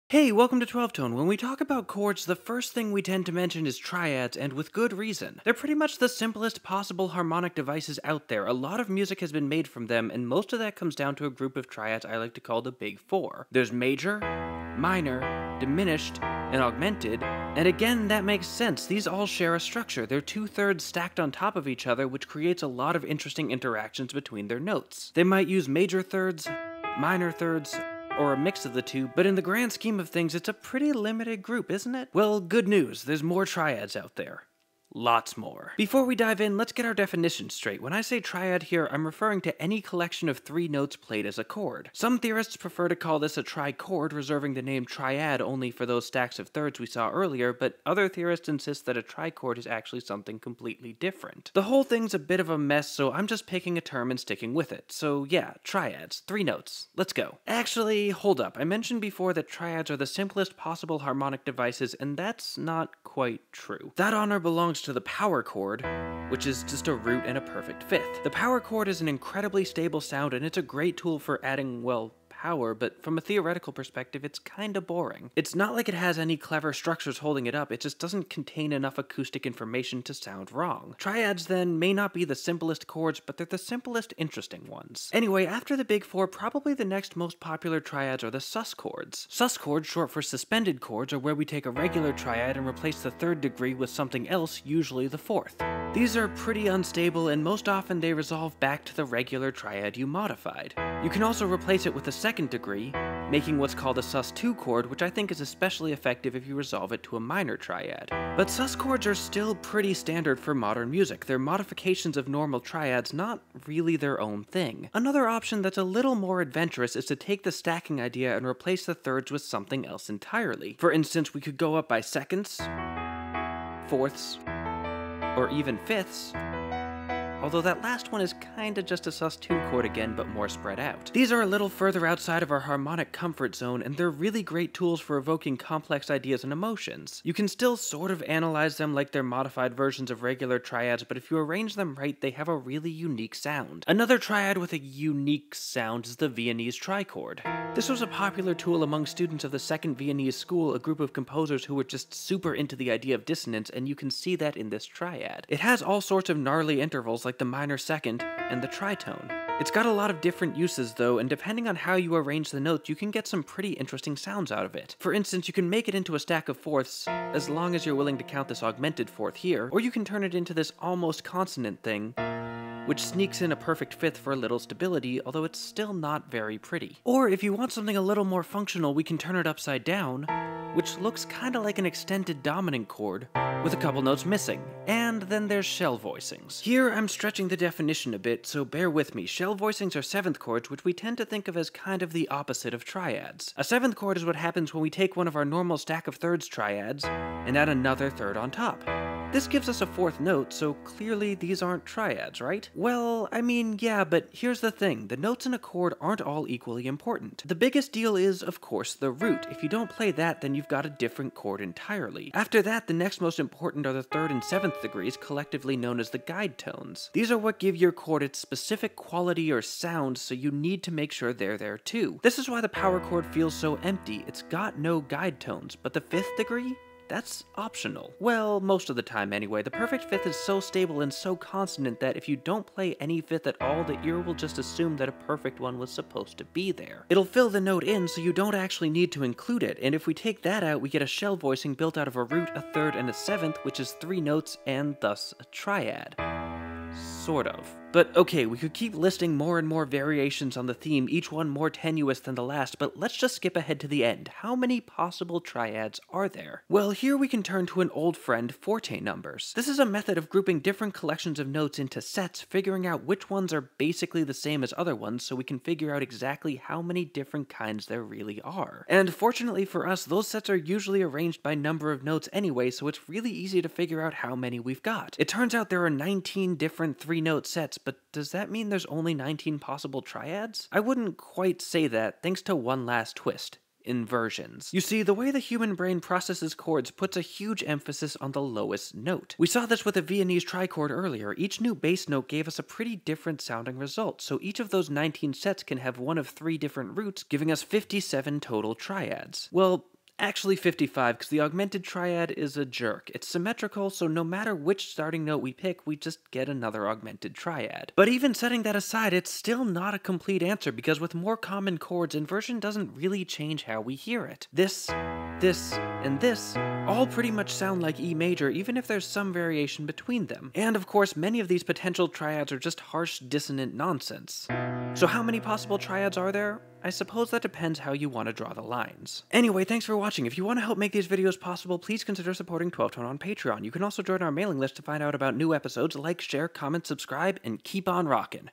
Hey, welcome to 12 Tone. When we talk about chords, the first thing we tend to mention is triads, and with good reason. They're pretty much the simplest possible harmonic devices out there. A lot of music has been made from them, and most of that comes down to a group of triads I like to call the Big Four. There's major, minor, diminished, and augmented, and again, that makes sense. These all share a structure. They're two-thirds stacked on top of each other, which creates a lot of interesting interactions between their notes. They might use major thirds, minor thirds, or a mix of the two, but in the grand scheme of things, it's a pretty limited group, isn't it? Well, good news, there's more triads out there. Lots more. Before we dive in, let's get our definition straight. When I say triad here, I'm referring to any collection of three notes played as a chord. Some theorists prefer to call this a trichord, reserving the name triad only for those stacks of thirds we saw earlier, but other theorists insist that a trichord is actually something completely different. The whole thing's a bit of a mess, so I'm just picking a term and sticking with it. So yeah, triads, three notes. Let's go. Actually, hold up. I mentioned before that triads are the simplest possible harmonic devices, and that's not quite true. That honor belongs to the power chord, which is just a root and a perfect fifth. The power chord is an incredibly stable sound, and it's a great tool for adding, well, power, but from a theoretical perspective, it's kinda boring. It's not like it has any clever structures holding it up, it just doesn't contain enough acoustic information to sound wrong. Triads, then, may not be the simplest chords, but they're the simplest interesting ones. Anyway, after the big four, probably the next most popular triads are the sus chords. Sus chords, short for suspended chords, are where we take a regular triad and replace the third degree with something else, usually the fourth. These are pretty unstable, and most often they resolve back to the regular triad you modified. You can also replace it with a second degree, making what's called a sus2 chord, which I think is especially effective if you resolve it to a minor triad. But sus chords are still pretty standard for modern music. They're modifications of normal triads, not really their own thing. Another option that's a little more adventurous is to take the stacking idea and replace the thirds with something else entirely. For instance, we could go up by seconds, fourths, or even fifths, although that last one is kinda just a sus2 chord again, but more spread out. These are a little further outside of our harmonic comfort zone, and they're really great tools for evoking complex ideas and emotions. You can still sort of analyze them like they're modified versions of regular triads, but if you arrange them right, they have a really unique sound. Another triad with a unique sound is the Viennese trichord. This was a popular tool among students of the Second Viennese School, a group of composers who were just super into the idea of dissonance, and you can see that in this triad. It has all sorts of gnarly intervals like the minor second and the tritone. It's got a lot of different uses though, and depending on how you arrange the notes, you can get some pretty interesting sounds out of it. For instance, you can make it into a stack of fourths, as long as you're willing to count this augmented fourth here, or you can turn it into this almost consonant thing, which sneaks in a perfect fifth for a little stability, although it's still not very pretty. Or if you want something a little more functional, we can turn it upside down, which looks kinda like an extended dominant chord, with a couple notes missing. And then there's shell voicings. Here I'm stretching the definition a bit, so bear with me. Shell voicings are seventh chords, which we tend to think of as kind of the opposite of triads. A seventh chord is what happens when we take one of our normal stack of thirds triads and add another third on top. This gives us a fourth note, so clearly these aren't triads, right? Well, I mean, yeah, but here's the thing. The notes in a chord aren't all equally important. The biggest deal is, of course, the root. If you don't play that, then you've got a different chord entirely. After that, the next most important are the third and seventh degrees, collectively known as the guide tones. These are what give your chord its specific quality or sound, so you need to make sure they're there too. This is why the power chord feels so empty. It's got no guide tones, but the fifth degree? That's optional. Well, most of the time anyway. The perfect fifth is so stable and so consonant that if you don't play any fifth at all, the ear will just assume that a perfect one was supposed to be there. It'll fill the note in, so you don't actually need to include it, and if we take that out, we get a shell voicing built out of a root, a third, and a seventh, which is three notes, and thus a triad. Sort of. But okay, we could keep listing more and more variations on the theme, each one more tenuous than the last, but let's just skip ahead to the end. How many possible triads are there? Well, here we can turn to an old friend, forte numbers. This is a method of grouping different collections of notes into sets, figuring out which ones are basically the same as other ones, so we can figure out exactly how many different kinds there really are. And fortunately for us, those sets are usually arranged by number of notes anyway, so it's really easy to figure out how many we've got. It turns out there are 19 different three-note sets, but does that mean there's only 19 possible triads? I wouldn't quite say that, thanks to one last twist. Inversions. You see, the way the human brain processes chords puts a huge emphasis on the lowest note. We saw this with the Viennese trichord earlier. Each new bass note gave us a pretty different sounding result, so each of those 19 sets can have one of 3 different roots, giving us 57 total triads. Well, Actually 55, because the augmented triad is a jerk. It's symmetrical, so no matter which starting note we pick, we just get another augmented triad. But even setting that aside, it's still not a complete answer, because with more common chords, inversion doesn't really change how we hear it. This, and this all pretty much sound like E major, even if there's some variation between them. And of course, many of these potential triads are just harsh, dissonant nonsense. So how many possible triads are there? I suppose that depends how you want to draw the lines. Anyway, thanks for watching. If you want to help make these videos possible, please consider supporting 12 Tone on Patreon. You can also join our mailing list to find out about new episodes, like, share, comment, subscribe, and keep on rockin'.